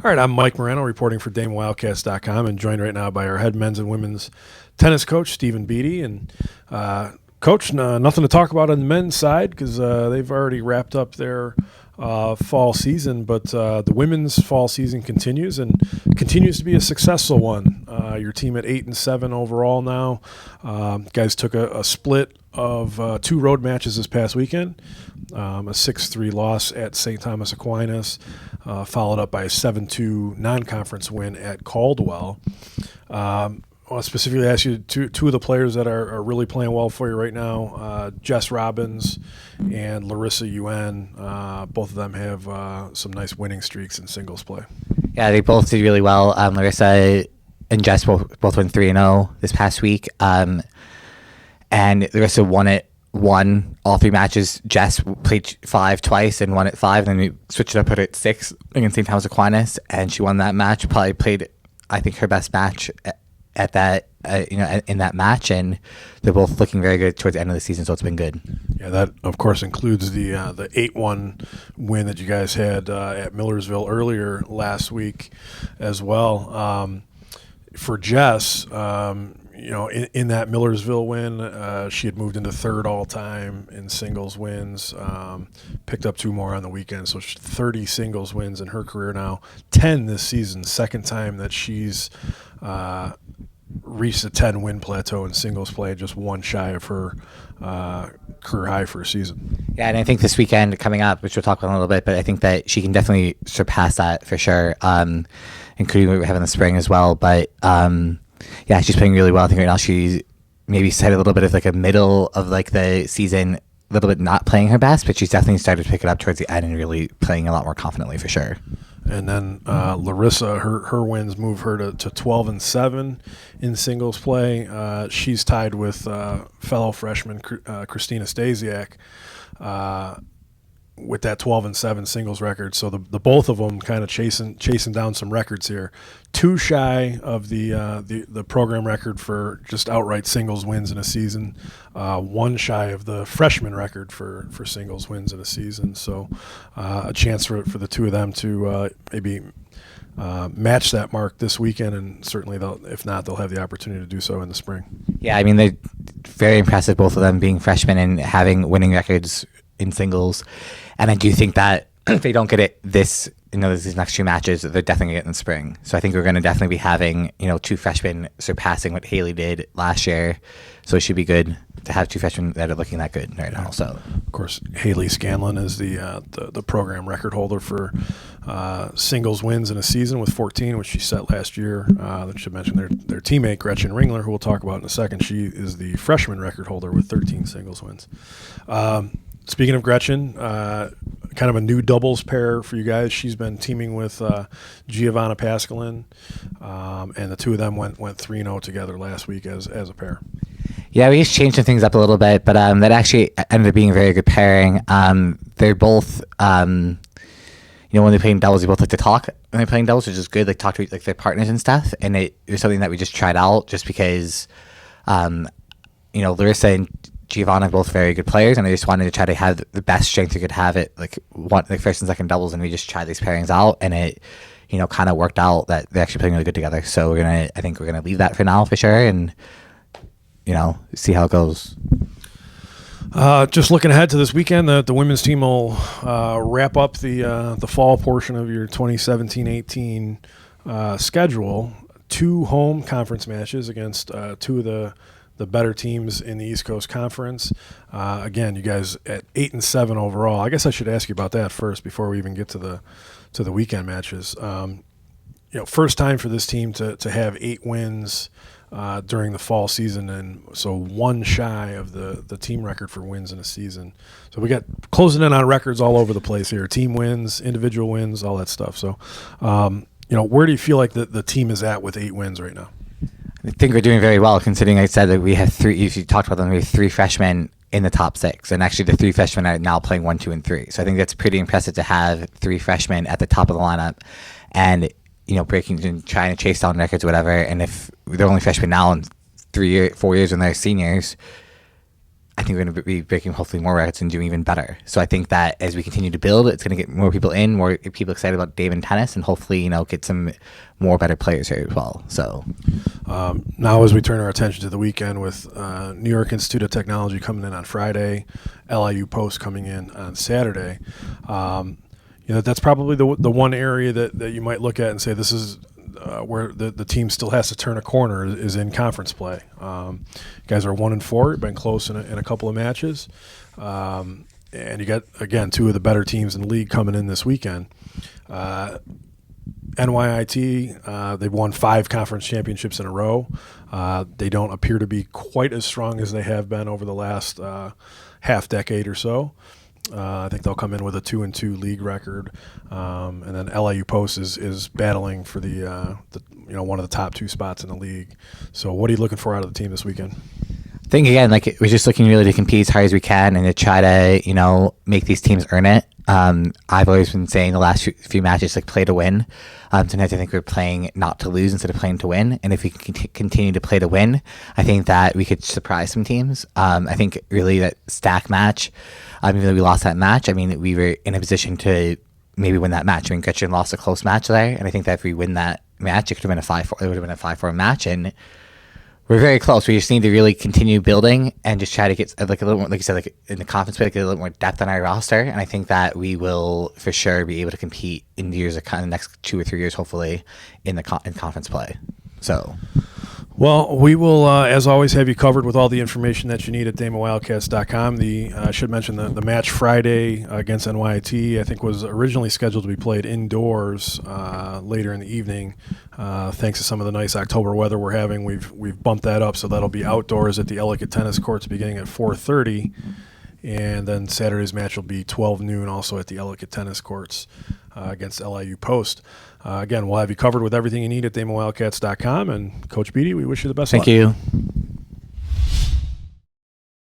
All right, I'm Mike Morano reporting for DameWildcats.com and joined right now by our head men's and women's tennis coach, Stephen Beatty. And Coach, nothing to talk about on the men's side because they've already wrapped up their fall season, but the women's fall season continues and continues to be a successful one. Your team at 8-7 overall now. Guys took a split of 2 road matches this past weekend. A 6-3 loss at St. Thomas Aquinas, followed up by a 7-2 non-conference win at Caldwell. I'll specifically ask you two of the players that are really playing well for you right now, Jess Robbins and Larissa Yuen. Both of them have some nice winning streaks in singles play. Yeah, they both did really well. Larissa and Jess both went 3-0 this past week. And Larissa won all 3 matches. Jess played 5 twice and won at 5. Then we switched it up, put it at 6 against St. Thomas Aquinas, and she won that match. Probably played, I think, her best match at that, in that match, and they're both looking very good towards the end of the season. So it's been good. Yeah, that of course includes the 8-1 win that you guys had at Millersville earlier last week, as well. For Jess, in that Millersville win, she had moved into 3rd all-time in singles wins, picked up 2 more on the weekend, so 30 singles wins in her career now, 10 this season, second time that she's reached a 10-win plateau in singles play, just 1 shy of her career high for a season. Yeah, and I think this weekend coming up, which we'll talk about in a little bit, but I think that she can definitely surpass that for sure, including what we have in the spring as well, but yeah, she's playing really well. I think right now she's maybe had a little bit of like a middle of like the season, a little bit not playing her best, but she's definitely started to pick it up towards the end and really playing a lot more confidently for sure. And then Larissa, her wins move her to 12-7 in singles play. She's tied with fellow freshman Christina Stasiak with that 12-7 singles record. So the both of them kind of chasing down some records here. 2 shy of the program record for just outright singles wins in a season. 1 shy of the freshman record for singles wins in a season. So a chance for the two of them to maybe match that mark this weekend, and certainly if not, they'll have the opportunity to do so in the spring. Yeah, I mean, they're very impressive, both of them being freshmen and having winning records in singles. And I do think that if they don't get it these next 2 matches, they're definitely going to get it in the spring. So I think we're going to definitely be having, 2 freshmen surpassing what Haley did last year. So it should be good to have 2 freshmen that are looking that good right now. So of course, Haley Scanlon is the program record holder for singles wins in a season with 14, which she set last year. I should mention their teammate Gretchen Ringler, who we'll talk about in a second. She is the freshman record holder with 13 singles wins. Speaking of Gretchen, kind of a new doubles pair for you guys. She's been teaming with Giovanna Pascalin, and the two of them went 3-0 together last week as a pair. Yeah, we just changed some things up a little bit, but that actually ended up being a very good pairing. They're both, when they're playing doubles, they both like to talk when they're playing doubles, which is good. Like talk to their partners and stuff, and it was something that we just tried out just because, Larissa and Giovanna are both very good players, and I just wanted to try to have the best strength we could have it, like first and second doubles, and we just tried these pairings out, and it, kind of worked out that they're actually playing really good together. So I think we're gonna leave that for now for sure, and see how it goes. Just looking ahead to this weekend, the women's team will wrap up the fall portion of your 2017-18 schedule. 2 home conference matches against 2 of the better teams in the East Coast Conference. Again, you guys at 8-7 overall. I guess I should ask you about that first before we even get to the weekend matches. First time for this team to have 8 wins during the fall season, and so 1 shy of the team record for wins in a season. So we got closing in on records all over the place here. Team wins, individual wins, all that stuff. So, where do you feel like the team is at with 8 wins right now? I think we're doing very well, considering I said that we have 3. If you talked about them, we have 3 freshmen in the top 6, and actually the 3 freshmen are now playing 1, 2, and 3. So I think that's pretty impressive to have 3 freshmen at the top of the lineup, and breaking and trying to chase down records, or whatever. And if they're only freshmen now, in 4 years when they're seniors, I think we're going to be breaking hopefully more records and doing even better. So I think that as we continue to build, it's going to get more people in, more people excited about Damon tennis, and hopefully, get some more better players here as well. So now as we turn our attention to the weekend with New York Institute of Technology coming in on Friday, LIU Post coming in on Saturday, that's probably the one area that you might look at and say this is where the team still has to turn a corner is in conference play. You guys are 1-4. You've been close in a couple of matches. And you got, again, two of the better teams in the league coming in this weekend. NYIT, they've won 5 conference championships in a row. They don't appear to be quite as strong as they have been over the last half decade or so. I think they'll come in with a 2-2 league record, and then LIU Post is battling for the one of the top 2 spots in the league. So, what are you looking for out of the team this weekend? I think again, we're just looking really to compete as hard as we can and to try to make these teams earn it. I've always been saying the last few matches play to win. Sometimes I think we're playing not to lose instead of playing to win. And if we can continue to play to win, I think that we could surprise some teams. I think really that stack match, even though we lost that match, we were in a position to maybe win that match. Gretchen lost a close match there, and I think that if we win that match, it could have been a 5-4. It would have been a 5-4 match, and we're very close. We just need to really continue building and just try to get a little more, like you said, in the conference play, get a little more depth on our roster. And I think that we will for sure be able to compete in the next 2 or 3 years, hopefully, in conference play. So. Well, we will, as always, have you covered with all the information that you need at DamonWildcats.com. I should mention the match Friday against NYIT, I think, was originally scheduled to be played indoors later in the evening. Thanks to some of the nice October weather we're having, we've bumped that up, so that'll be outdoors at the Ellicott Tennis Courts beginning at 4:30. And then Saturday's match will be 12 noon also at the Ellicott Tennis Courts against LIU Post. Again, we'll have you covered with everything you need at DamonWildcats.com. And Coach Beatty, we wish you the best luck. Thank you.